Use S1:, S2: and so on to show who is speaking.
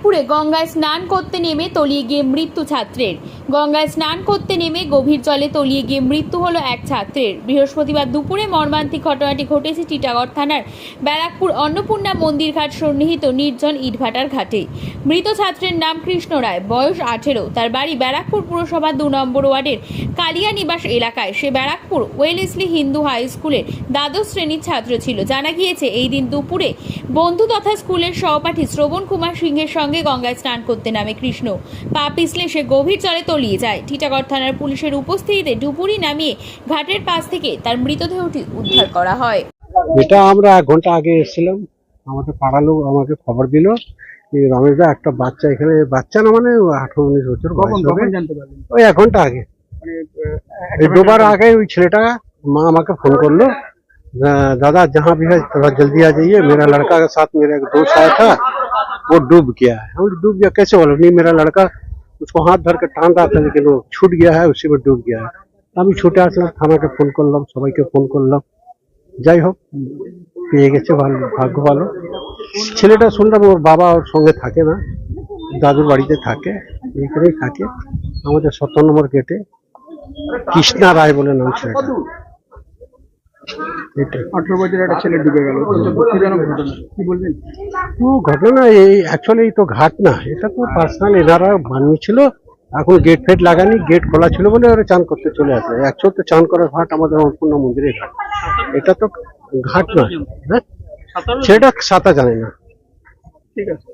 S1: ব্যারাকপুরে গঙ্গায় স্নান করতে নেমে তলিয়ে গিয়ে মৃত্যু ছাত্রের। গঙ্গায় স্নান করতে নেমে গভীর জলে তলিয়ে গিয়ে মৃত্যু হলো এক ছাত্রের। বৃহস্পতিবার দুপুরে মর্মান্তিক ঘটনাটি ঘটেছে টিটাগড় থানার ব্যারাকপুর অন্নপূর্ণা মন্দির ঘাট সন্নিহিত নির্জন ইটভাটার ঘাটে। মৃত ছাত্রের নাম কৃষ্ণ রায়, বয়স 18। তার বাড়ি ব্যারাকপুর পুরসভা 2 নম্বর ওয়ার্ডের কালিয়ানিবাস এলাকায়। সে ব্যারাকপুর ওয়েলেসলি হিন্দু হাই স্কুলের দ্বাদশ শ্রেণীর ছাত্র ছিল। জানা গিয়েছে এই দিন দুপুরে বন্ধু তথা স্কুলের সহপাঠী শ্রবণ কুমার সিংহের সঙ্গে গঙ্গায় স্নান করতে নামে কৃষ্ণ। পা পিছলে সে গভীর জলে তলিয়ে যায়। টিটাগড় থানার পুলিশের উপস্থিতিতে ডুবুরি নামিয়ে ঘাটের পাশ থেকে তার মৃতদেহটি উদ্ধার করা হয়।
S2: এটা আমরা 1 ঘন্টা আগে এসেছিলাম, আমাদের পাড়ার লোক আমাকে খবর দিল যে রমেশদা একটা বাচ্চা এখানে, বাচ্চা না মানে 18-19 বছর বয়স হবে। ওই 1 ঘন্টা আগে, এই ডোবার আগে ওই ছেলেটা মা আমাকে ফোন করলো, दादा जहाँ भी है थोड़ा जल्दी आ जाइए, मेरा लड़का के साथ मेरा एक दोस्त आया था, वो डूब गया है। हम डूब गया कैसे बोला, नहीं मेरा लड़का उसको हाथ धर के टान रहा था लेकिन वो छूट गया है, उसी में डूब गया है। আমি ছুটে আসলাম, থানাকে ফোন করলাম, সবাইকে ফোন করলাম। যাই হোক পেয়ে গেছে, ভালো ভাগ্য ভালো। ছেলেটা শুনলাম ওর বাবা ওর সঙ্গে থাকে না, দাদুর বাড়িতে থাকে, এইখানেই থাকে আমাদের 17 নম্বর গেটে। কৃষ্ণা রায় বলে নাম ছেলেটা।
S3: 18 বছরের একটা ছেলে ডুবে গেল, দুঃখজনক ঘটনা, কি বলবেন?
S2: তো ঘটনা এই অ্যাকচুয়ালি তো ঘাট না, এটা তো পার্সোনাল এনারা বানিয়েছিল। এখন গেট ফেট লাগানি, গেট খোলা ছিল বলে ওরা চান করতে চলে আসে। অ্যাকচুয়ালি তো চান করার ঘাট আমাদের অন্নপূর্ণা মন্দিরের ঘাট, এটা তো ঘাট না। হ্যাঁ, সেটা সাঁতার জানে না।
S3: ঠিক আছে।